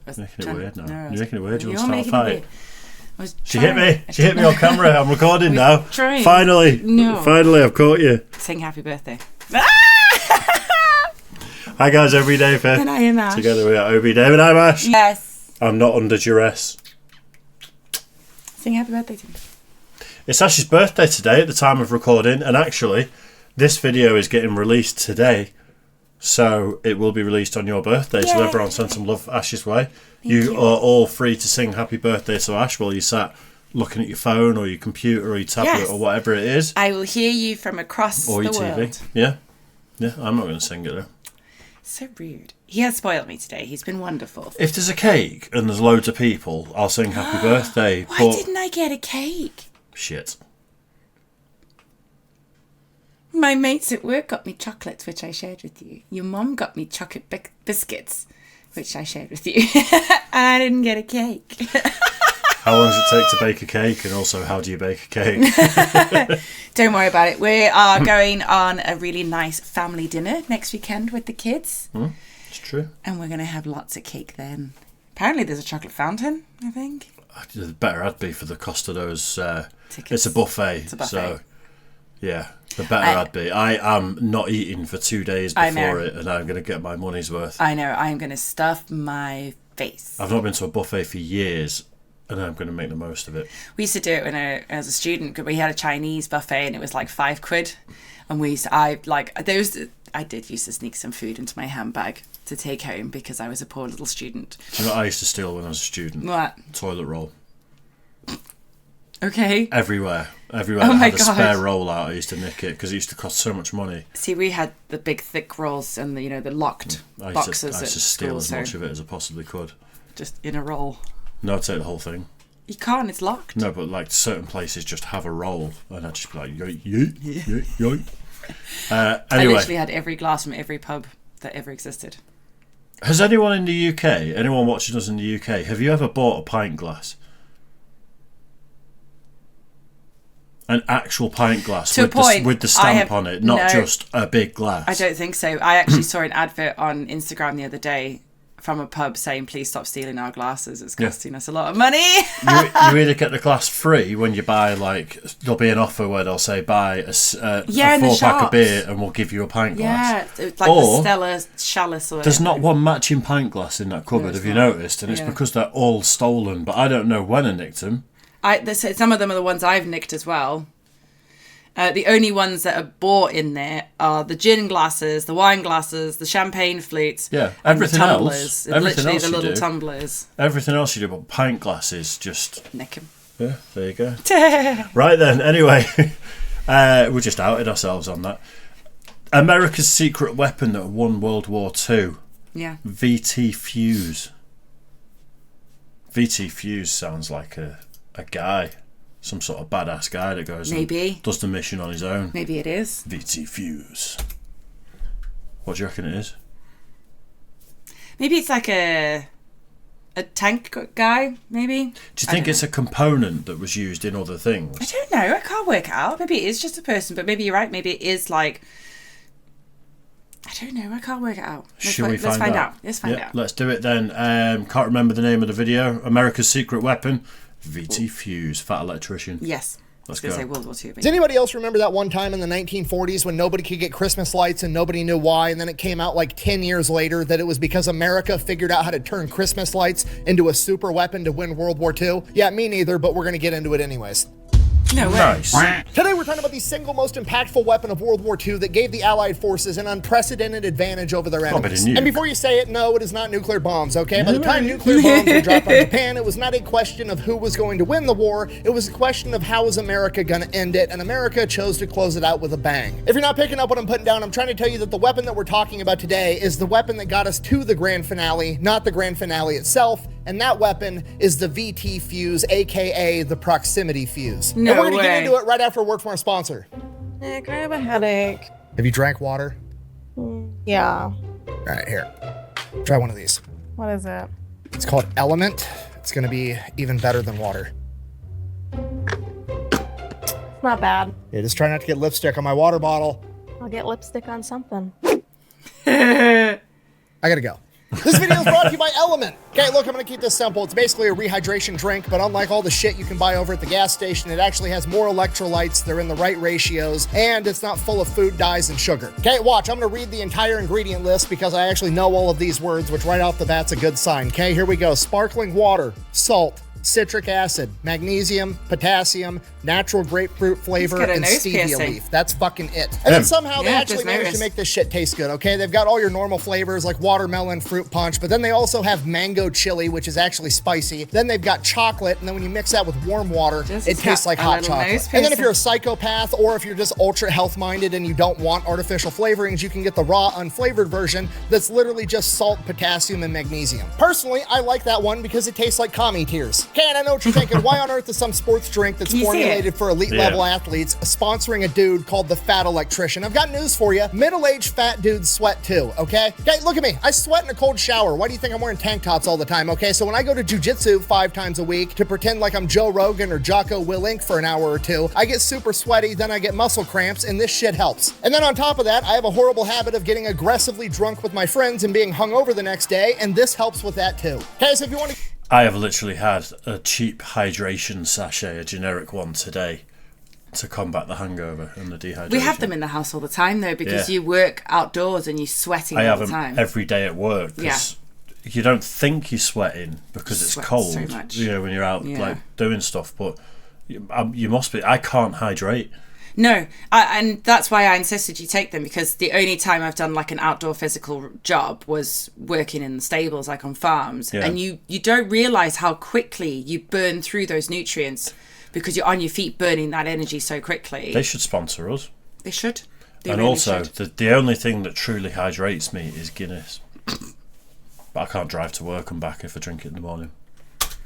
Making it weird now. You're making it weird. You want to start a fight? She hit me on camera. I'm recording now. Trying. Finally. No. Finally, I've caught you. Sing happy birthday. Hi guys, Every Day Fair. And I am Ash. Together we are Obi Dave and I'm Ash. Yes. I'm not under duress. Sing happy birthday to me. It's Ash's birthday today at the time of recording, and actually, this video is getting released today, so it will be released on your birthday. Yay. So everyone send some love Ash's way. Thank you are all free to sing happy birthday to Ash while you sat looking at your phone or your computer or your tablet or whatever it is. I will hear you from across or your the TV. World. Yeah, I'm not going to sing it though. So rude. He has spoiled me today. He's been wonderful. If there's a cake and there's loads of people, I'll sing happy birthday. Why didn't I get a cake? Shit. My mates at work got me chocolates, which I shared with you. Your mum got me chocolate biscuits, which I shared with you. I didn't get a cake. How long does it take to bake a cake? And also, how do you bake a cake? Don't worry about it. We are going on a really nice family dinner next weekend with the kids. It's true. And we're going to have lots of cake then. Apparently there's a chocolate fountain, I think. The better I'd be for the cost of those tickets. It's a buffet. So, yeah, the better I'd be. I am not eating for 2 days before it, and I'm going to get my money's worth. I know. I am going to stuff my face. I've not been to a buffet for years, and I'm going to make the most of it. We used to do it when as a student, because we had a Chinese buffet, and it was like £5. And I did used to sneak some food into my handbag to take home because I was a poor little student. Do you know what I used to steal when I was a student? What? Toilet roll. Okay. Everywhere Oh that my had a spare roll out, I used to nick it because it used to cost so much money. See, we had the big thick rolls and the locked boxes. I used to steal as much of it as I possibly could. Just in a roll. No, I'd take the whole thing. You can't, it's locked. No, but like certain places just have a roll, and I'd just be like, yoink, yoink, yoink, yoink. Anyway. I literally had every glass from every pub that ever existed. Has anyone in the UK, anyone watching us in the UK, have you ever bought a pint glass? An actual pint glass with the stamp on it, not just a big glass. I don't think so. I actually saw an advert on Instagram the other day from a pub saying, please stop stealing our glasses. It's costing us a lot of money. you either get the glass free when you buy, there'll be an offer where they'll say, buy a 4-pack of beer and we'll give you a pint glass. Yeah, it's like the Stella Chalice or whatever. There's not one matching pint glass in that cupboard, have you noticed? And it's because they're all stolen, but I don't know when I nicked them. Some of them are the ones I've nicked as well. The only ones that are bought in there are the gin glasses, the wine glasses, the champagne flutes, everything the tumblers. Else. Everything literally else the you little do. Tumblers. Everything else you do, but pint glasses, just nick them. Yeah, there you go. Right then. Anyway, we just outed ourselves on that. America's secret weapon that won World War II. Yeah. VT Fuze. VT Fuze sounds like a guy. Some sort of badass guy that goes and does the mission on his own. Maybe it is. VT Fuze. What do you reckon it is? Maybe it's like a tank guy, maybe? Do you think it's a component that was used in other things? I don't know. I can't work it out. Maybe it is just a person, but maybe you're right. Maybe it is like... I don't know. I can't work it out. Let's find out. Let's find out. Let's do it then. Can't remember the name of the video. America's secret weapon. VT Fuze, fat electrician. Yes. Let's go. Say World War II. Does anybody else remember that one time in the 1940s when nobody could get Christmas lights and nobody knew why, and then it came out like 10 years later that it was because America figured out how to turn Christmas lights into a super weapon to win World War II? Yeah, me neither, but we're going to get into it anyways. No way. Nice. Today we're talking about the single most impactful weapon of World War II that gave the Allied forces an unprecedented advantage over their enemies. And before you say it, no, it is not nuclear bombs, okay? By the time nuclear bombs were dropped on Japan, it was not a question of who was going to win the war, it was a question of how was America going to end it, and America chose to close it out with a bang. If you're not picking up what I'm putting down, I'm trying to tell you that the weapon that we're talking about today is the weapon that got us to the grand finale, not the grand finale itself, and that weapon is the VT Fuze, aka the proximity fuse. No and we're gonna way. get into it right after a word from our sponsor. I have a headache. Have you drank water? Yeah. All right, here. Try one of these. What is it? It's called Element. It's gonna be even better than water. It's not bad. Yeah, just try not to get lipstick on my water bottle. I'll get lipstick on something. I gotta go. This video is brought to you by Element. Okay, look, I'm gonna keep this simple. It's basically a rehydration drink, but unlike all the shit you can buy over at the gas station, it actually has more electrolytes, they're in the right ratios, and it's not full of food dyes and sugar. Okay, watch, I'm gonna read the entire ingredient list because I actually know all of these words, which right off the bat's a good sign. Okay, here we go. Sparkling water, salt, citric acid, magnesium, potassium, natural grapefruit flavor, and stevia leaf. That's fucking it. And then somehow they actually managed to make this shit taste good, okay? They've got all your normal flavors like watermelon, fruit punch, but then they also have mango chili, which is actually spicy. Then they've got chocolate, and then when you mix that with warm water, it tastes like hot chocolate. And then if you're a psychopath or if you're just ultra health-minded and you don't want artificial flavorings, you can get the raw, unflavored version that's literally just salt, potassium, and magnesium. Personally, I like that one because it tastes like commie tears. Okay, and I know what you're thinking. Why on earth is some sports drink that's formulated for elite level athletes sponsoring a dude called the Fat Electrician? I've got news for you. Middle-aged fat dudes sweat too, okay? Okay, look at me. I sweat in a cold shower. Why do you think I'm wearing tank tops all the time, okay? So when I go to jujitsu 5 times a week to pretend like I'm Joe Rogan or Jocko Willink for an hour or two, I get super sweaty, then I get muscle cramps, and this shit helps. And then on top of that, I have a horrible habit of getting aggressively drunk with my friends and being hungover the next day, and this helps with that too. Okay, so if you want to... I have literally had a cheap hydration sachet, a generic one today, to combat the hangover and the dehydration. We have them in the house all the time though, because you work outdoors and you're sweating all the time. I have them every day at work because you don't think you're sweating because it's cold. So much. You know, when you're out like doing stuff, but you must be. I can't hydrate. No, and that's why I insisted you take them, because the only time I've done like an outdoor physical job was working in the stables, like on farms, and you don't realise how quickly you burn through those nutrients because you're on your feet burning that energy so quickly. They should sponsor us. They should. They and really also, should. the only thing that truly hydrates me is Guinness. But I can't drive to work and back if I drink it in the morning.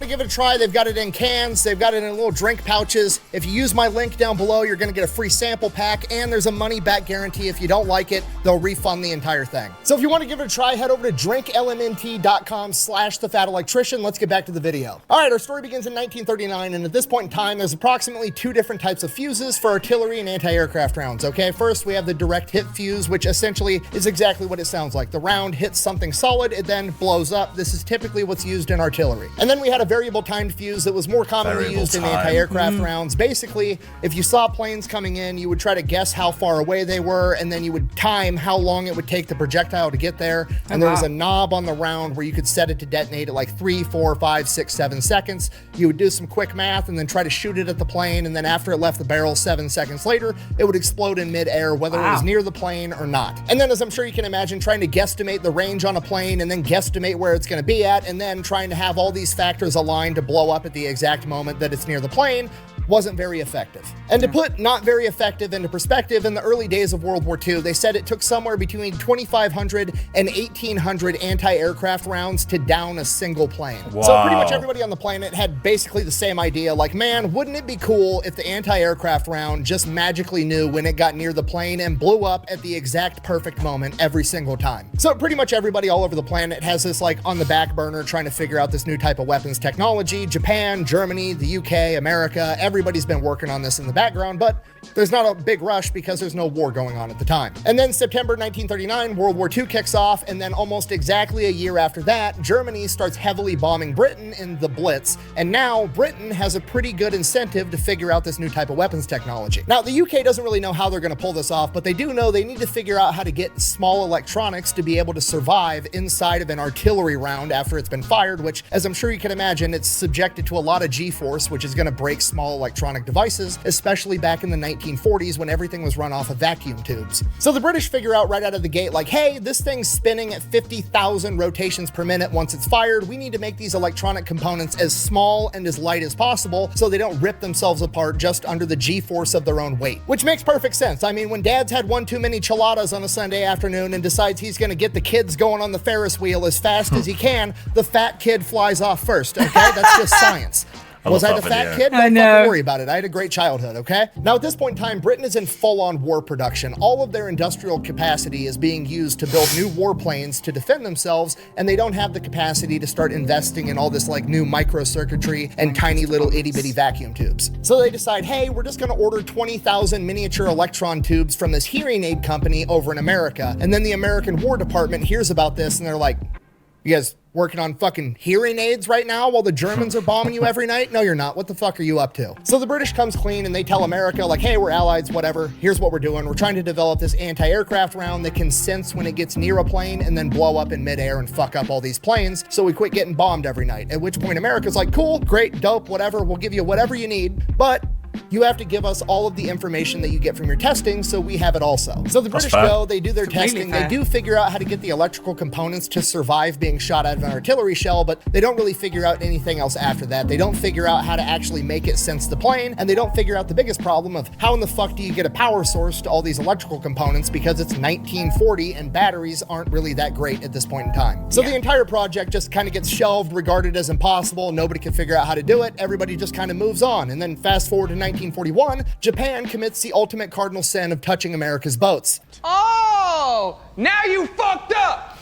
Give it a try. They've got it in cans. They've got it in little drink pouches. If you use my link down below, you're going to get a free sample pack, and there's a money-back guarantee. If you don't like it, they'll refund the entire thing. So if you want to give it a try, head over to drinklmnt.com/thefatelectrician. Let's get back to the video. All right, our story begins in 1939, and at this point in time, there's approximately 2 different types of fuses for artillery and anti-aircraft rounds, okay? First, we have the direct hit fuse, which essentially is exactly what it sounds like. The round hits something solid, it then blows up. This is typically what's used in artillery. And then we had a variable timed fuse that was more commonly used in anti-aircraft rounds. Basically, if you saw planes coming in, you would try to guess how far away they were, and then you would time how long it would take the projectile to get there. And there was a knob on the round where you could set it to detonate at like 3, 4, 5, 6, 7 seconds. You would do some quick math and then try to shoot it at the plane, and then after it left the barrel 7 seconds later, it would explode in midair, whether it was near the plane or not. And then, as I'm sure you can imagine, trying to guesstimate the range on a plane and then guesstimate where it's going to be at, and then trying to have all these factors aligned to blow up at the exact moment that it's near the plane wasn't very effective. And to put not very effective into perspective, in the early days of World War II, they said it took somewhere between 2,500 and 1,800 anti-aircraft rounds to down a single plane. Wow. So pretty much everybody on the planet had basically the same idea, like, man, wouldn't it be cool if the anti-aircraft round just magically knew when it got near the plane and blew up at the exact perfect moment every single time. So pretty much everybody all over the planet has this like on the back burner trying to figure out this new type of weapons technology. Japan, Germany, the UK, America, everybody's been working on this in the background, but there's not a big rush because there's no war going on at the time. And then September 1939, World War II kicks off, and then almost exactly a year after that, Germany starts heavily bombing Britain in the Blitz, and now Britain has a pretty good incentive to figure out this new type of weapons technology. Now, the UK doesn't really know how they're going to pull this off, but they do know they need to figure out how to get small electronics to be able to survive inside of an artillery round after it's been fired, which, as I'm sure you can imagine, it's subjected to a lot of G-force, which is going to break small electronic devices, especially back in the 1940s when everything was run off of vacuum tubes. So the British figure out right out of the gate, like, hey, this thing's spinning at 50,000 rotations per minute once it's fired. We need to make these electronic components as small and as light as possible so they don't rip themselves apart just under the G-force of their own weight. Which makes perfect sense. I mean, when Dad's had one too many chiladas on a Sunday afternoon and decides he's going to get the kids going on the Ferris wheel as fast as he can, the fat kid flies off first, okay? That's just science. Was I the fat kid? Don't fucking worry about it. I had a great childhood, okay? Now, at this point in time, Britain is in full-on war production. All of their industrial capacity is being used to build new warplanes to defend themselves, and they don't have the capacity to start investing in all this, like, new microcircuitry and tiny little itty-bitty vacuum tubes. So they decide, hey, we're just gonna order 20,000 miniature electron tubes from this hearing aid company over in America. And then the American War Department hears about this, and they're like, You guys working on fucking hearing aids right now while the Germans are bombing you every night? No, you're not. What the fuck are you up to? So the British comes clean and they tell America, like, hey, we're allies, whatever. Here's what we're doing. We're trying to develop this anti-aircraft round that can sense when it gets near a plane and then blow up in midair and fuck up all these planes. So we quit getting bombed every night. At which point America's like, cool, great, dope, whatever. We'll give you whatever you need. But you have to give us all of the information that you get from your testing, so we have it also. So the British go, they do their testing, they do figure out how to get the electrical components to survive being shot out of an artillery shell, but they don't really figure out anything else after that. They don't figure out how to actually make it sense the plane, and they don't figure out the biggest problem of how in the fuck do you get a power source to all these electrical components, because it's 1940 and batteries aren't really that great at this point in time. So the entire project just kind of gets shelved, regarded as impossible. Nobody can figure out how to do it. Everybody just kind of moves on. And then fast forward to 1941, Japan commits the ultimate cardinal sin of touching America's boats. Oh, now you fucked up.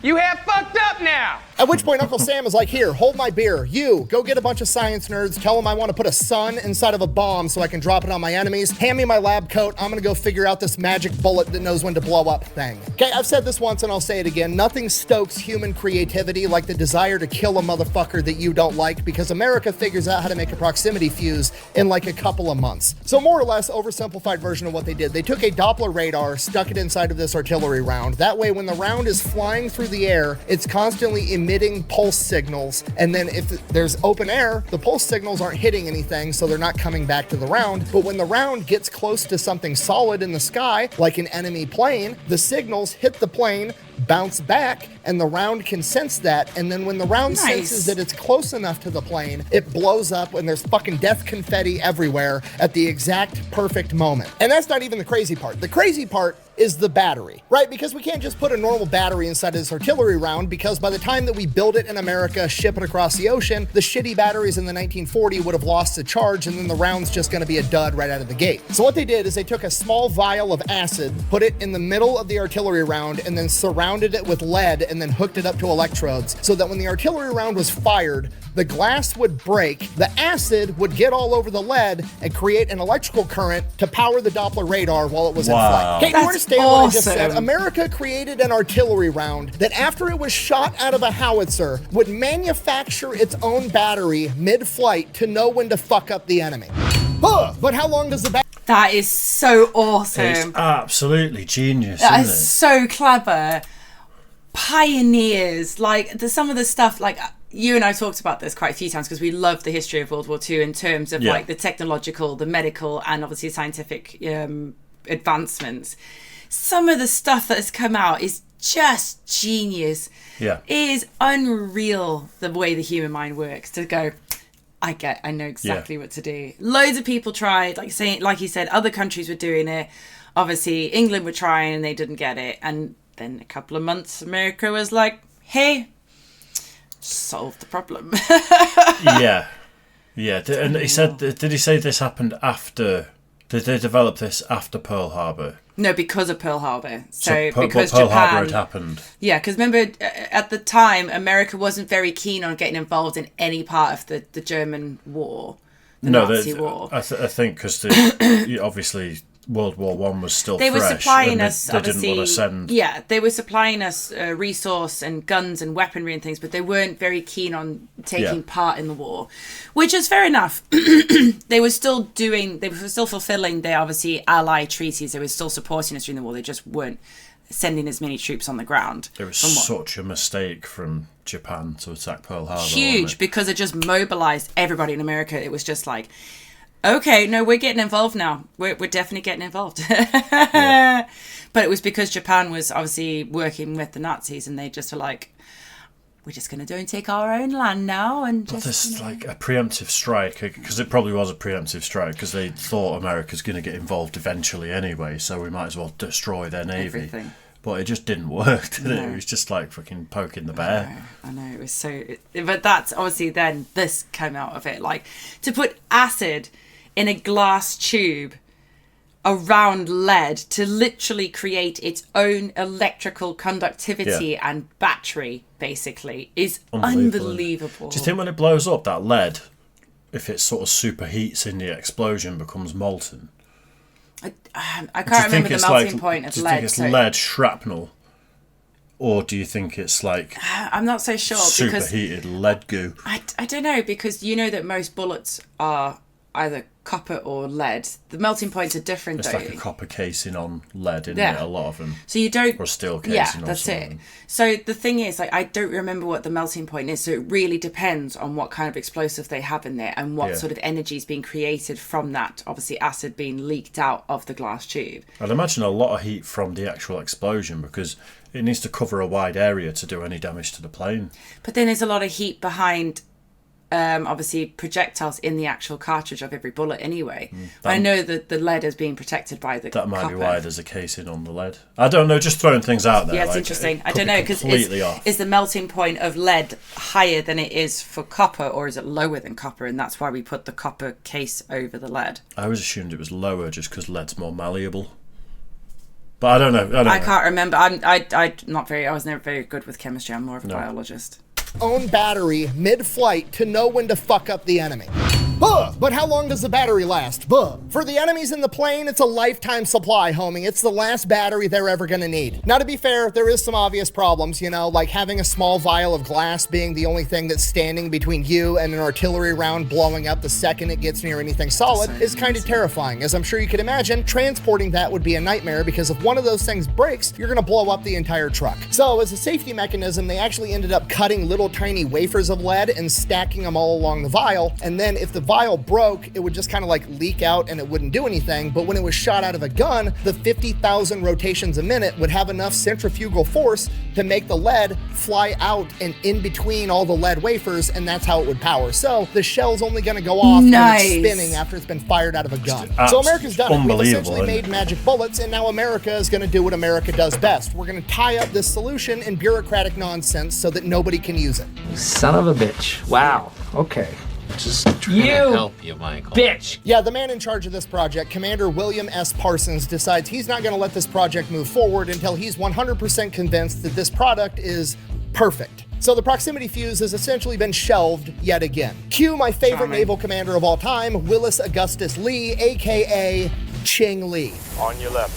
You have fucked up now. At which point Uncle Sam is like, here, hold my beer. You, go get a bunch of science nerds, tell them I want to put a sun inside of a bomb so I can drop it on my enemies. Hand me my lab coat. I'm going to go figure out this magic bullet that knows when to blow up thing. Okay, I've said this once and I'll say it again. Nothing stokes human creativity like the desire to kill a motherfucker that you don't like, because America figures out how to make a proximity fuse in like a couple of months. So more or less, oversimplified version of what they did. They took a Doppler radar, stuck it inside of this artillery round. That way, when the round is flying through the air, it's constantly emitting pulse signals, and then if there's open air, the pulse signals aren't hitting anything, so they're not coming back to the round. But when the round gets close to something solid in the sky, like an enemy plane, the signals hit the plane, bounce back, and the round can sense that, and then when the round senses that it's close enough to the plane, it blows up and there's fucking death confetti everywhere at the exact perfect moment. And that's not even the crazy part. The crazy part is the battery, right? Because we can't just put a normal battery inside of this artillery round, because by the time that we build it in America, ship it across the ocean, the shitty batteries in the 1940 would have lost the charge, and then the round's just gonna be a dud right out of the gate. So what they did is they took a small vial of acid, put it in the middle of the artillery round, and then surrounded it with lead, and then hooked it up to electrodes, so that when the artillery round was fired, the glass would break, the acid would get all over the lead and create an electrical current to power the Doppler radar while it was in flight. Okay, you understand what I just said? America created an artillery round that, after it was shot out of a howitzer, would manufacture its own battery mid-flight to know when to fuck up the enemy. But how long does the battery... That is so awesome. It's absolutely genius, That isn't is it? so clever. Pioneers, like some of the stuff, like you and I talked about this quite a few times, because we love the history of World War II in terms of like the technological, the medical, and obviously scientific advancements. Some of the stuff that has come out is just genius. Yeah. It is unreal the way the human mind works, to go, I know exactly what to do. Loads of people tried, like you said, other countries were doing it. Obviously, England were trying and they didn't get it. And then a couple of months, America was like, hey, solve the problem. Yeah. And he said, did he say this happened after, did they develop this after Pearl Harbor? No, because of Pearl Harbor. Because Pearl Harbor had happened. Yeah, because remember, at the time, America wasn't very keen on getting involved in any part of the German war, the Nazi war. I think because obviously World War One was still they fresh. Were supplying and us. They didn't want to send. Yeah, they were supplying us resource and guns and weaponry and things, but they weren't very keen on taking part in the war, which is fair enough. They were still fulfilling their obviously Allied treaties. They were still supporting us during the war. They just weren't sending as many troops on the ground. It was such a mistake from Japan to attack Pearl Harbor. Huge, because it just mobilized everybody in America. It was just like, okay, no, we're getting involved now. We're definitely getting involved. But it was because Japan was obviously working with the Nazis, and they just were like, we're just going to go and take our own land now. And just, this like a preemptive strike, because it probably was a preemptive strike, because they thought America's going to get involved eventually anyway, so we might as well destroy their navy. Everything. But it just didn't work, did it? It was just like fucking poking the bear. I know. It was so... But that's obviously then this came out of it. Like, to put acid in a glass tube around lead to literally create its own electrical conductivity and battery, basically, is unbelievable. Do you think when it blows up, that lead, if it sort of superheats in the explosion, becomes molten? I can't remember the melting point of do you lead. think it's lead shrapnel? Or do you think it's like I'm not so sure because superheated lead goo? I don't know, because you know that most bullets are either copper or lead. The melting points are different, It's though. like a copper casing on lead, isn't it? A lot of them. So you don't... Or steel casing yeah, on that's something. it. So the thing is, like, I don't remember what the melting point is, so it really depends on what kind of explosive they have in there and what sort of energy is being created from that, obviously acid being leaked out of the glass tube. I'd imagine a lot of heat from the actual explosion, because it needs to cover a wide area to do any damage to the plane. But then there's a lot of heat behind... obviously projectiles in the actual cartridge of every bullet anyway. I know that the lead is being protected by the That might copper. be why there's a casing on the lead. I don't know, just throwing things out there. Yeah, it's like, interesting. It I don't know, because is the melting point of lead higher than it is for copper, or is it lower than copper, and that's why we put the copper case over the lead? I always assumed it was lower just because lead's more malleable. But I don't know. I can't remember. I was never very good with chemistry. I'm more of a biologist. Own battery mid-flight to know when to fuck up the enemy. But how long does the battery last? For the enemies in the plane, it's a lifetime supply, homie. It's the last battery they're ever gonna need. Now, to be fair, there is some obvious problems, you know, like having a small vial of glass being the only thing that's standing between you and an artillery round blowing up the second it gets near anything solid is kind of terrifying. As I'm sure you could imagine, transporting that would be a nightmare, because if one of those things breaks, you're gonna blow up the entire truck. So as a safety mechanism, they actually ended up cutting little tiny wafers of lead and stacking them all along the vial, and then if the vial broke, it would just kind of like leak out and it wouldn't do anything. But when it was shot out of a gun, the 50,000 rotations a minute would have enough centrifugal force to make the lead fly out and in between all the lead wafers, and that's how it would power. So the shell's only going to go off when it's spinning after it's been fired out of a gun. So America's done it. We've essentially made magic bullets, and now America is going to do what America does best. We're going to tie up this solution in bureaucratic nonsense so that nobody can use it. Son of a bitch. Wow. Okay. Just trying to help you, Michael. Bitch! Yeah, the man in charge of this project, Commander William S. Parsons, decides he's not going to let this project move forward until he's 100% convinced that this product is perfect. So the proximity fuse has essentially been shelved yet again. Cue my favorite naval commander of all time, Willis Augustus Lee, aka Ching Lee. On your left.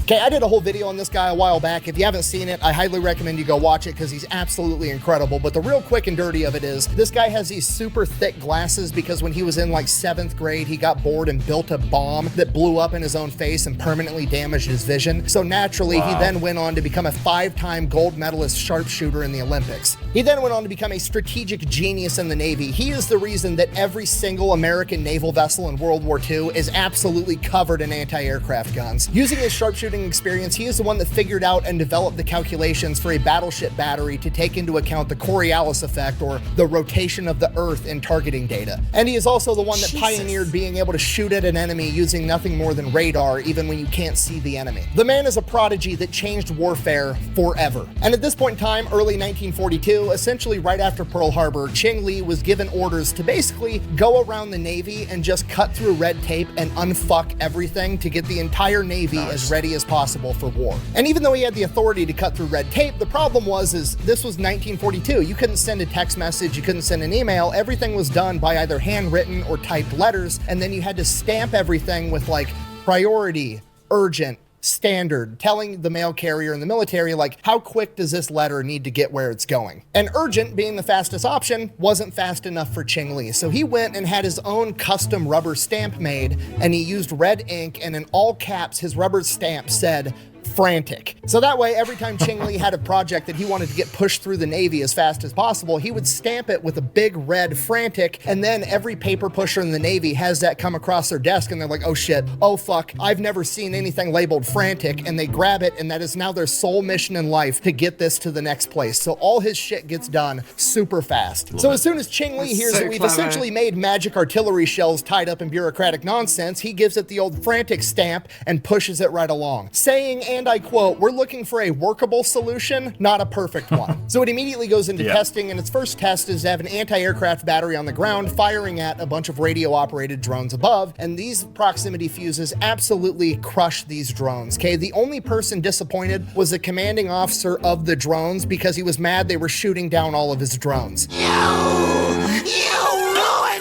Okay, I did a whole video on this guy a while back. If you haven't seen it, I highly recommend you go watch it because he's absolutely incredible. But the real quick and dirty of it is, this guy has these super thick glasses because when he was in like 7th grade, he got bored and built a bomb that blew up in his own face and permanently damaged his vision. So naturally, he then went on to become a 5-time gold medalist sharpshooter in the Olympics. He then went on to become a strategic genius in the Navy. He is the reason that every single American naval vessel in World War II is absolutely covered in anti-aircraft guns. Using his sharpshooting experience, he is the one that figured out and developed the calculations for a battleship battery to take into account the Coriolis effect, or the rotation of the Earth in targeting data. And he is also the one that pioneered being able to shoot at an enemy using nothing more than radar, even when you can't see the enemy. The man is a prodigy that changed warfare forever. And at this point in time, early 1942, essentially right after Pearl Harbor, Ching Lee was given orders to basically go around the Navy and just cut through red tape and unfuck everything to get the entire Navy as ready as possible for war. And even though he had the authority to cut through red tape, the problem was this was 1942. You couldn't send a text message, you couldn't send an email. Everything was done by either handwritten or typed letters, and then you had to stamp everything with like priority, urgent, standard, telling the mail carrier in the military, like, how quick does this letter need to get where it's going? And urgent, being the fastest option, wasn't fast enough for Ching Lee. So he went and had his own custom rubber stamp made, and he used red ink, and in all caps, his rubber stamp said, frantic. So that way, every time Ching Lee had a project that he wanted to get pushed through the Navy as fast as possible, he would stamp it with a big red frantic, and then every paper pusher in the Navy has that come across their desk, and they're like, oh shit, oh fuck, I've never seen anything labeled frantic, and they grab it, and that is now their sole mission in life, to get this to the next place. So all his shit gets done super fast. So as soon as Ching Lee hears that we've essentially made magic artillery shells tied up in bureaucratic nonsense, he gives it the old frantic stamp and pushes it right along, saying, and I quote, "We're looking for a workable solution, not a perfect one." So it immediately goes into testing, and its first test is to have an anti-aircraft battery on the ground firing at a bunch of radio-operated drones above, and these proximity fuses absolutely crush these drones, okay? The only person disappointed was the commanding officer of the drones, because he was mad they were shooting down all of his drones. You ruined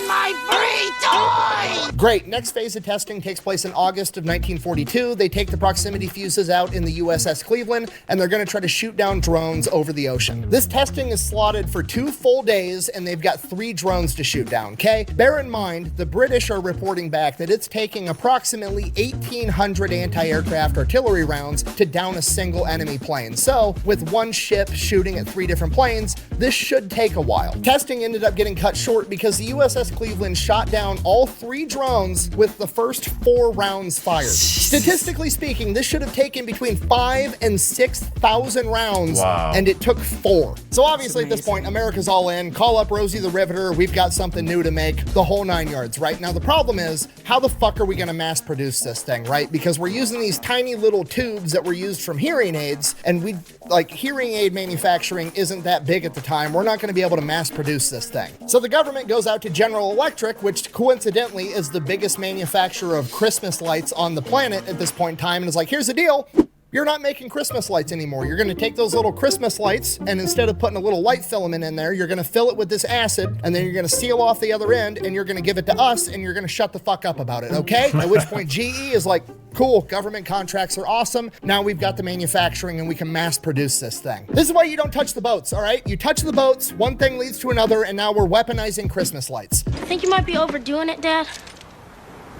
my free toy! Great. Next phase of testing takes place in August of 1942. They take the proximity fuses out in the USS Cleveland, and they're going to try to shoot down drones over the ocean. This testing is slotted for 2 full days, and they've got 3 drones to shoot down, okay? Bear in mind, the British are reporting back that it's taking approximately 1,800 anti-aircraft artillery rounds to down a single enemy plane. So, with one ship shooting at 3 different planes, this should take a while. Testing ended up getting cut short because the USS Cleveland shot down all 3 drones with the first 4 rounds fired. Statistically speaking, this should have taken between 5,000 and 6,000 rounds, and it took 4. So obviously at this point, America's all in. Call up Rosie the Riveter. We've got something new to make. The whole 9 yards, right? Now the problem is, how the fuck are we going to mass produce this thing, right? Because we're using these tiny little tubes that were used from hearing aids, and hearing aid manufacturing isn't that big at the time. We're not going to be able to mass produce this thing. So the government goes out to General Electric, which coincidentally is the biggest manufacturer of Christmas lights on the planet at this point in time, and is like, here's the deal. You're not making Christmas lights anymore. You're going to take those little Christmas lights, and instead of putting a little light filament in there, you're going to fill it with this acid, and then you're going to seal off the other end, and you're going to give it to us, and you're going to shut the fuck up about it, okay? At which point GE is like, cool, government contracts are awesome. Now we've got the manufacturing, and we can mass produce this thing. This is why you don't touch the boats, all right? You touch the boats, one thing leads to another, and now we're weaponizing Christmas lights. I think you might be overdoing it, Dad.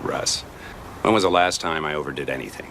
Russ, when was the last time I overdid anything?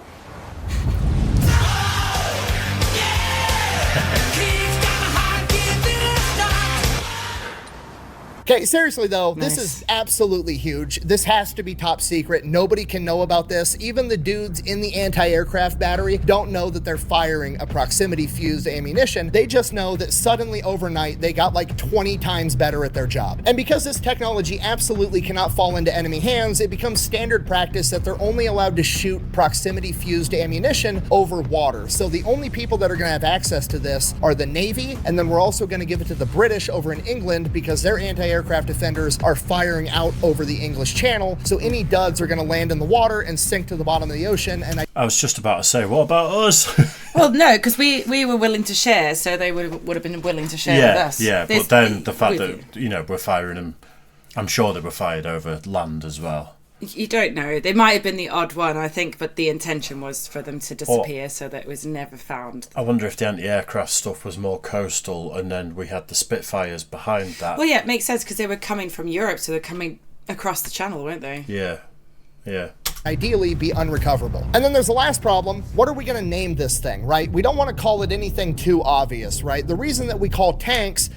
Okay, seriously though, this is absolutely huge. This has to be top secret. Nobody can know about this. Even the dudes in the anti-aircraft battery don't know that they're firing a proximity fused ammunition. They just know that suddenly overnight, they got like 20 times better at their job. And because this technology absolutely cannot fall into enemy hands, it becomes standard practice that they're only allowed to shoot proximity fused ammunition over water. So the only people that are gonna have access to this are the Navy, and then we're also gonna give it to the British over in England because their anti-aircraft defenders are firing out over the English Channel, so any duds are going to land in the water and sink to the bottom of the ocean. And I was just about to say, what about us? Well, no, because we were willing to share, so they would have been willing to share with us. Yeah, but then the fact that we're firing them, I'm sure they were fired over land as well. You don't know. They might have been the odd one, I think, but the intention was for them to disappear so that it was never found. I wonder if the anti-aircraft stuff was more coastal and then we had the Spitfires behind that. Well, yeah, it makes sense because they were coming from Europe, so they're coming across the channel, weren't they? Yeah. ideally be unrecoverable. And then there's the last problem. What are we going to name this thing, right? We don't want to call it anything too obvious, right? The reason that we call tanks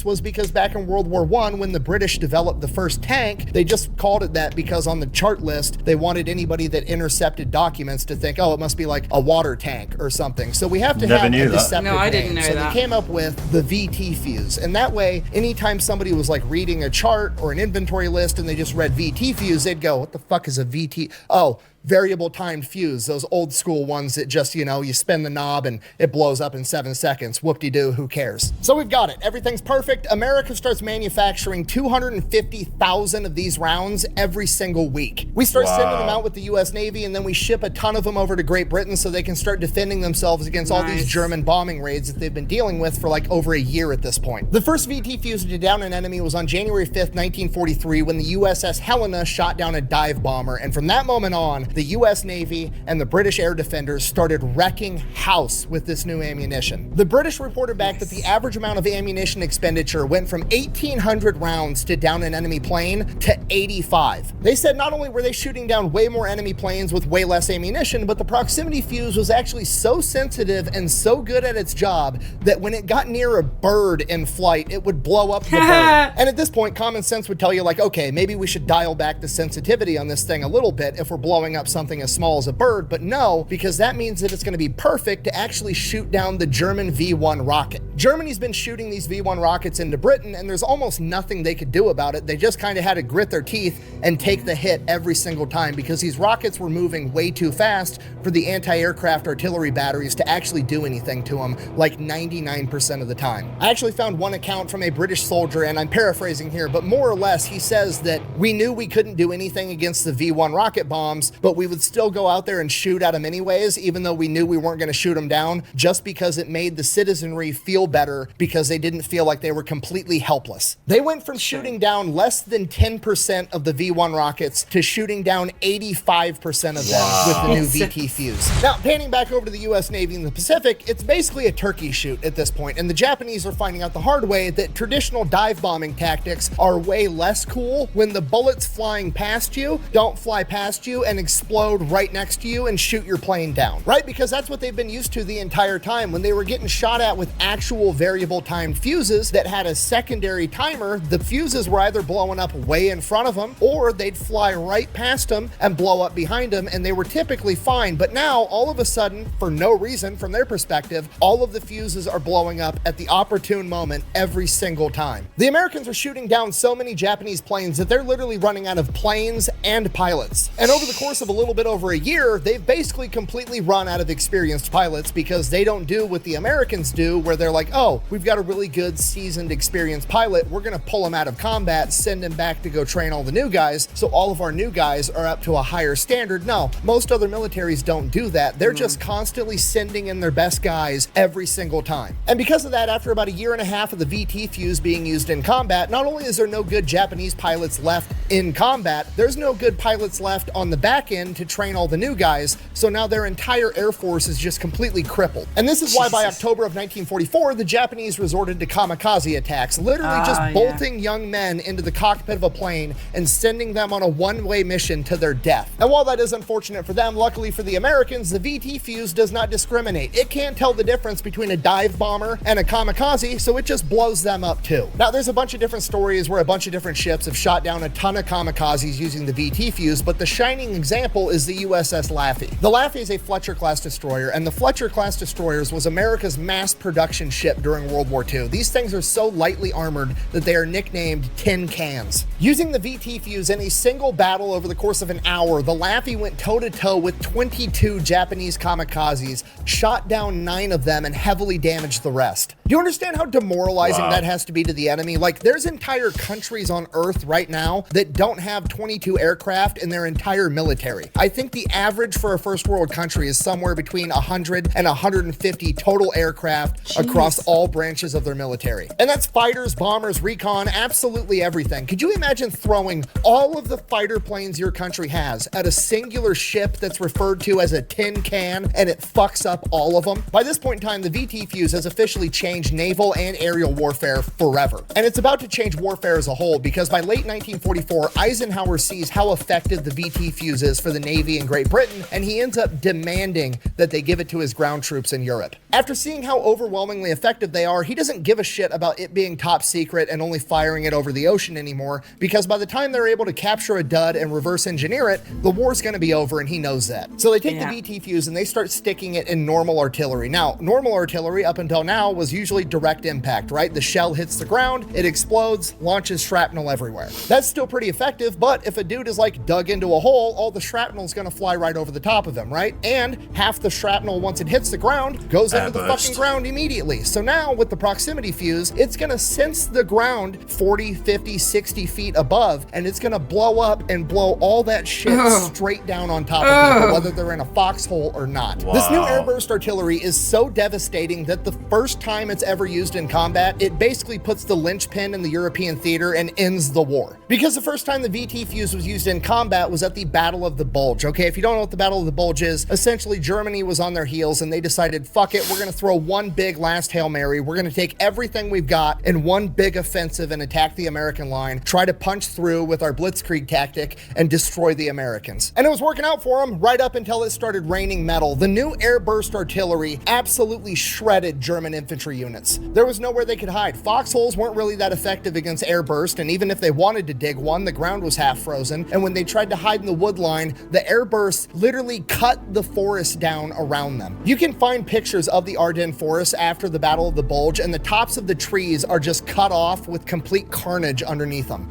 was because back in World War I, when the British developed the first tank, they just called it that because on the chart list, they wanted anybody that intercepted documents to think, oh, it must be like a water tank or something. So we have to have a deceptive name. No, I didn't know that. So they came up with the VT fuse. And that way, anytime somebody was like reading a chart or an inventory list and they just read VT fuse, they'd go, what the fuck is a VT? Oh, variable timed fuse, those old school ones that just, you know, you spin the knob and it blows up in 7 seconds. Whoop-de-doo, who cares? So we've got it. Everything's perfect. America starts manufacturing 250,000 of these rounds every single week. We start sending them out with the US Navy, and then we ship a ton of them over to Great Britain so they can start defending themselves against all these German bombing raids that they've been dealing with for like over a year at this point. The first VT fuse to down an enemy was on January 5th, 1943, when the USS Helena shot down a dive bomber, and from that moment on, the US Navy and the British air defenders started wrecking house with this new ammunition. The British reported back that the average amount of ammunition expenditure went from 1,800 rounds to down an enemy plane to 85. They said not only were they shooting down way more enemy planes with way less ammunition, but the proximity fuse was actually so sensitive and so good at its job that when it got near a bird in flight, it would blow up the bird. And at this point, common sense would tell you like, okay, maybe we should dial back the sensitivity on this thing a little bit if we're blowing up something as small as a bird, but no, because that means that it's going to be perfect to actually shoot down the German V1 rocket. Germany's been shooting these V1 rockets into Britain, and there's almost nothing they could do about it. They just kind of had to grit their teeth and take the hit every single time because these rockets were moving way too fast for the anti-aircraft artillery batteries to actually do anything to them, like 99% of the time. I actually found one account from a British soldier, and I'm paraphrasing here, but more or less he says that we knew we couldn't do anything against the V1 rocket bombs, but we would still go out there and shoot at them anyways, even though we knew we weren't going to shoot them down, just because it made the citizenry feel feel better because they didn't feel like they were completely helpless. They went from shooting down less than 10% of the V1 rockets to shooting down 85% of them with the new VT Fuze. Now, panning back over to the US Navy in the Pacific, it's basically a turkey shoot at this point, and the Japanese are finding out the hard way that traditional dive bombing tactics are way less cool when the bullets flying past you don't fly past you and explode right next to you and shoot your plane down, right? Because that's what they've been used to the entire time. When they were getting shot at with actual variable timed fuses that had a secondary timer, the fuses were either blowing up way in front of them or they'd fly right past them and blow up behind them, and they were typically fine. But now, all of a sudden, for no reason from their perspective, all of the fuses are blowing up at the opportune moment every single time. The Americans are shooting down so many Japanese planes that they're literally running out of planes and pilots. And over the course of a little bit over a year, they've basically completely run out of experienced pilots because they don't do what the Americans do, where they're like, oh, we've got a really good, seasoned, experienced pilot. We're going to pull him out of combat, send him back to go train all the new guys, so all of our new guys are up to a higher standard. No, most other militaries don't do that. They're just constantly sending in their best guys every single time. And because of that, after about a year and a half of the VT Fuze being used in combat, not only is there no good Japanese pilots left in combat, there's no good pilots left on the back end to train all the new guys, so now their entire Air Force is just completely crippled. And this is why by October of 1944, the Japanese resorted to kamikaze attacks, literally just bolting young men into the cockpit of a plane and sending them on a one-way mission to their death. And while that is unfortunate for them, luckily for the Americans, the VT Fuze does not discriminate. It can't tell the difference between a dive bomber and a kamikaze, so it just blows them up too. Now, there's a bunch of different stories where a bunch of different ships have shot down a ton of kamikazes using the VT Fuze, but the shining example is the USS Laffey. The Laffey is a Fletcher-class destroyer, and the Fletcher-class destroyers was America's mass production ship during World War II. These things are so lightly armored that they are nicknamed tin cans. Using the VT Fuze in a single battle over the course of an hour, the Laffey went toe-to-toe with 22 Japanese kamikazes, shot down 9 of them, and heavily damaged the rest. Do you understand how demoralizing that has to be to the enemy? Like, there's entire countries on Earth right now that don't have 22 aircraft in their entire military. I think the average for a first world country is somewhere between 100 and 150 total aircraft across all branches of their military. And that's fighters, bombers, recon, absolutely everything. Could you imagine throwing all of the fighter planes your country has at a singular ship that's referred to as a tin can and it fucks up all of them? By this point in time, the VT Fuze has officially changed naval and aerial warfare forever. And it's about to change warfare as a whole, because by late 1944, Eisenhower sees how effective the VT Fuze is for the Navy in Great Britain, and he ends up demanding that they give it to his ground troops in Europe. After seeing how overwhelmingly effective they are, he doesn't give a shit about it being top secret and only firing it over the ocean anymore, because by the time they're able to capture a dud and reverse engineer it, the war's going to be over, and he knows that. So they take the VT Fuze and they start sticking it in normal artillery. Now, normal artillery up until now was usually direct impact, right? The shell hits the ground, it explodes, launches shrapnel everywhere. That's still pretty effective, but if a dude is like dug into a hole, all the shrapnel is going to fly right over the top of him, right? And half the shrapnel, once it hits the ground, goes into the fucking ground immediately. So now with the proximity fuse, it's going to sense the ground 40, 50, 60 feet above, and it's going to blow up and blow all that shit straight down on top of people, whether they're in a foxhole or not. This new airburst artillery is so devastating that the first time it's ever used in combat, it basically puts the linchpin in the European theater and ends the war. Because the first time the VT Fuze was used in combat was at the Battle of the Bulge. Okay, if you don't know what the Battle of the Bulge is, essentially Germany was on their heels and they decided, fuck it, we're gonna throw one big last Hail Mary. We're gonna take everything we've got in one big offensive and attack the American line, try to punch through with our blitzkrieg tactic and destroy the Americans. And it was working out for them right up until it started raining metal. The new airburst artillery absolutely shredded German infantry units. There was nowhere they could hide. Foxholes weren't really that effective against airburst, and even if they wanted to dig one, the ground was half frozen, and when they tried to hide in the wood line, the airbursts literally cut the forest down around them. You can find pictures of the Ardennes forest after the Battle of the Bulge, and the tops of the trees are just cut off with complete carnage underneath them.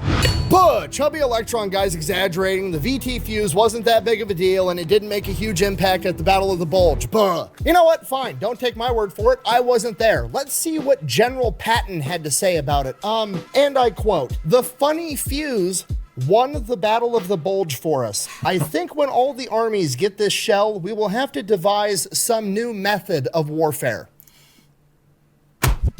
But Chubby Electron guy's exaggerating. The VT Fuze wasn't that big of a deal, and it didn't make a huge impact at the Battle of the Bulge. Buh. You know what? Fine. Don't take my word for it. I wasn't there. Let's see what General Patton had to say about it. And I quote, "The funny fuse won the Battle of the Bulge for us. I think when all the armies get this shell, we will have to devise some new method of warfare."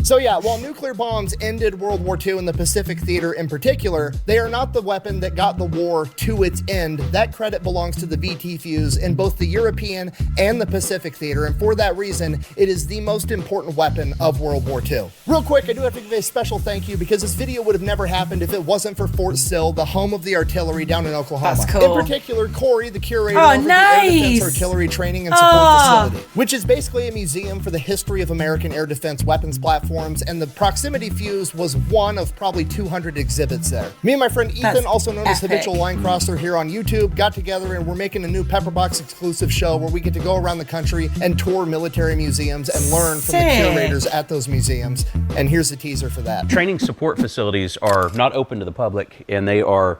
So yeah, while nuclear bombs ended World War II in the Pacific Theater in particular, they are not the weapon that got the war to its end. That credit belongs to the VT Fuze in both the European and the Pacific Theater, and for that reason, it is the most important weapon of World War II. Real quick, I do have to give a special thank you because this video would have never happened if it wasn't for Fort Sill, the home of the artillery down in Oklahoma. That's cool. In particular, Corey, the curator Oh, over nice. the Air Defense Artillery Training and Support Facility, which is basically a museum for the history of American air defense weapons platforms, and the Proximity Fuze was one of probably 200 exhibits there. Me and my friend Ethan, That's also known as epic. Habitual Line Crosser here on YouTube, got together and we're making a new Pepperbox exclusive show where we get to go around the country and tour military museums and learn from the Sick. curators at those museums. And here's the teaser for that. Training support facilities are not open to the public, and they are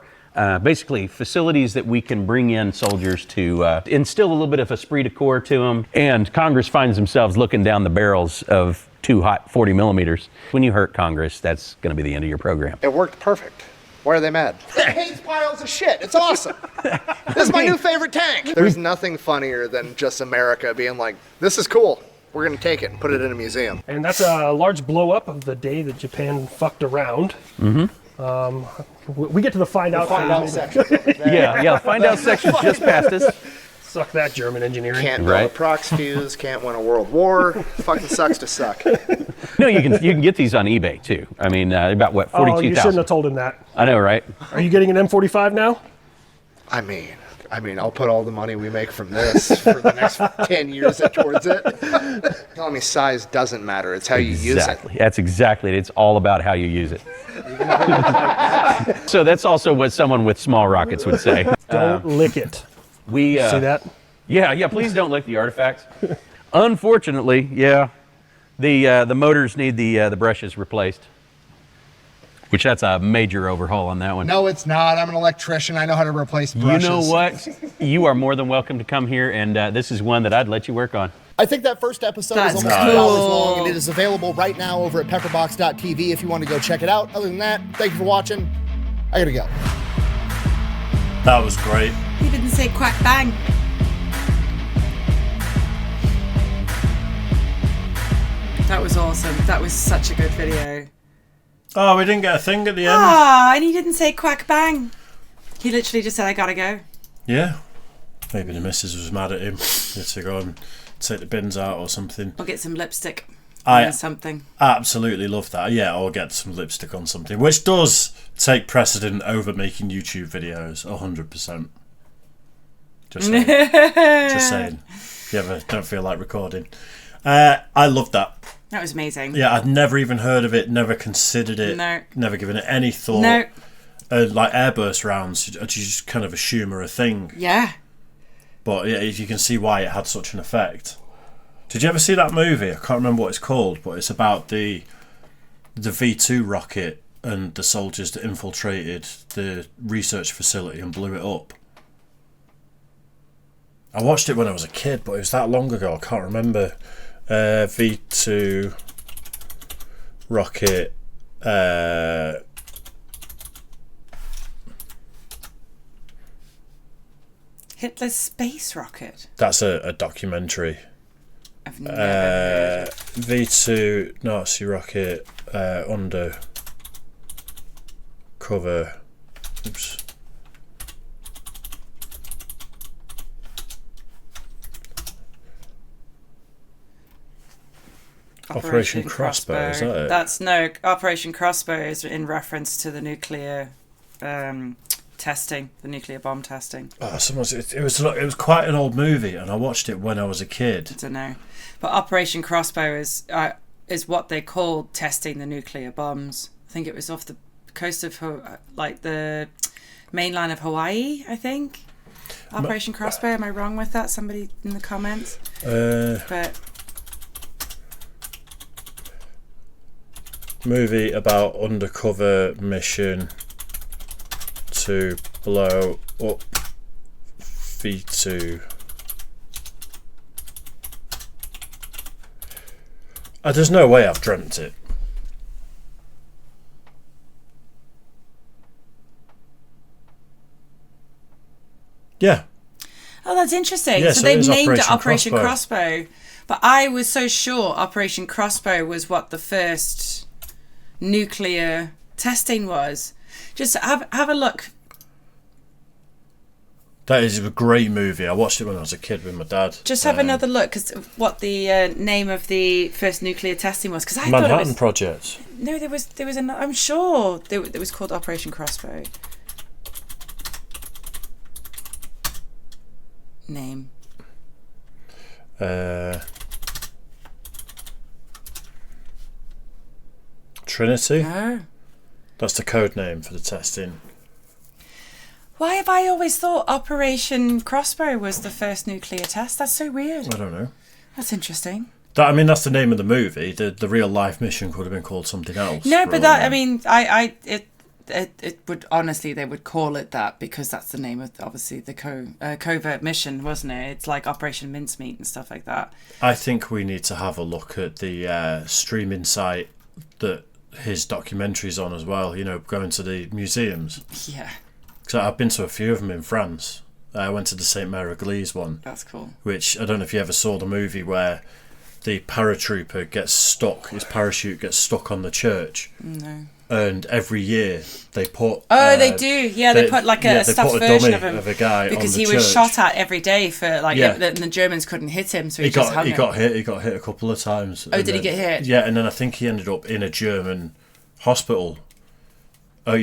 basically facilities that we can bring in soldiers to instill a little bit of esprit de corps to them. And Congress finds themselves looking down the barrels of too hot 40 millimeters. When you hurt Congress, that's going to be the end of your program. It worked perfect. Why are they mad? It hates piles of shit. It's awesome. This is my new favorite tank. There's nothing funnier than just America being like, this is cool. We're going to take it and put it in a museum. And that's a large blow up of the day that Japan fucked around. We get to the find out section. Yeah, find out section just past us. Suck that, German engineering. Can't build a prox fuse, can't win a world war. Fucking sucks to suck. No, you can get these on eBay too. I mean, about what, 42,000? Oh, you shouldn't have told him that. I know, right? Are you getting an M45 now? I mean, I'll put all the money we make from this for the next 10 years towards it. Telling me size doesn't matter. It's how you use it. Exactly. That's exactly it. It's all about how you use it. So that's also what someone with small rockets would say. Don't lick it. We See that? Yeah. Please don't lick the artifacts. Unfortunately, yeah, the motors need the brushes replaced. Which that's a major overhaul on that one. No, it's not. I'm an electrician. I know how to replace brushes. You know what? You are more than welcome to come here, and this is one that I'd let you work on. I think that first episode is almost 2 hours long, and it is available right now over at pepperbox.tv if you want to go check it out. Other than that, thank you for watching. I gotta go. That was great. He didn't say quack bang. That was awesome. That was such a good video. Oh, we didn't get a thing at the end. Ah, and he didn't say quack bang. He literally just said, I gotta go. Yeah. Maybe the missus was mad at him. He had to go and take the bins out or something. Or get some lipstick I on something. Absolutely love that. Yeah, or get some lipstick on something, which does take precedent over making YouTube videos, 100%. Just saying. Just saying. If you ever don't feel like recording. I love that. That was amazing. Yeah, I'd never even heard of it, never considered it, No. never given it any thought. No. Like airburst rounds, you just kind of assume are a thing. Yeah. But yeah, you can see why it had such an effect. Did you ever see that movie? I can't remember what it's called, but it's about the V2 rocket and the soldiers that infiltrated the research facility and blew it up. I watched it when I was a kid, but it was that long ago, I can't remember. V2 rocket. Hitler's space rocket. That's a documentary. I've never heard. V2 Nazi rocket under cover. Oops. Operation Crossbow, is that it? That's no, Operation Crossbow is in reference to the nuclear testing, the nuclear bomb testing. Oh, it was quite an old movie, and I watched it when I was a kid. I don't know, but Operation Crossbow is what they called testing the nuclear bombs. I think it was off the coast of like the mainland of Hawaii. I think Operation Crossbow. Am I wrong with that? Somebody in the comments. But movie about undercover mission to blow up V2. There's no way I've dreamt it. Yeah. oh, that's interesting. Yeah, so so it they've is named it Operation Operation Crossbow. Crossbow, But I was so sure Operation Crossbow was what the first nuclear testing was. Just have a look. That is a great movie. I watched it when I was a kid with my dad. Just have another look, because what the name of the first nuclear testing was. Because I Manhattan thought it was, Project. No, there was I'm sure it was called Operation Crossbow. Name. Trinity. Oh. That's the code name for the testing. Why have I always thought Operation Crossbow was the first nuclear test? That's so weird. I don't know. That's interesting. That's the name of the movie. The real life mission could have been called something else. No, but that, I mean, it would, honestly, they would call it that because that's the name of, obviously, the covert mission, wasn't it? It's like Operation Mincemeat and stuff like that. I think we need to have a look at the streaming site that his documentary's on as well, going to the museums. Yeah. So I've been to a few of them in France. I went to the St. Mary Église one. That's cool. Which, I don't know if you ever saw the movie where the paratrooper gets stuck, his parachute gets stuck on the church. No. And every year they put... they do. Yeah, they put like a stuffed version of him. Of a guy because on the he was shot at every day for and the Germans couldn't hit him, so he just hung him. He got hit a couple of times. Oh, did he get hit? Yeah, and then I think he ended up in a German hospital. Oh,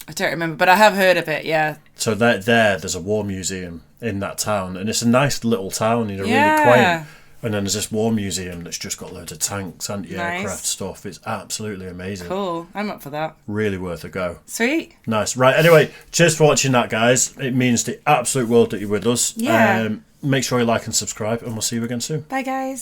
I don't remember, but I have heard of it, yeah. So there's a war museum in that town, and it's a nice little town, really quaint. And then there's this war museum that's just got loads of tanks, anti-aircraft stuff. It's absolutely amazing. Cool, I'm up for that. Really worth a go. Sweet. Nice. Right, anyway, cheers for watching that, guys. It means the absolute world that you're with us. Yeah. Make sure you like and subscribe, and we'll see you again soon. Bye, guys.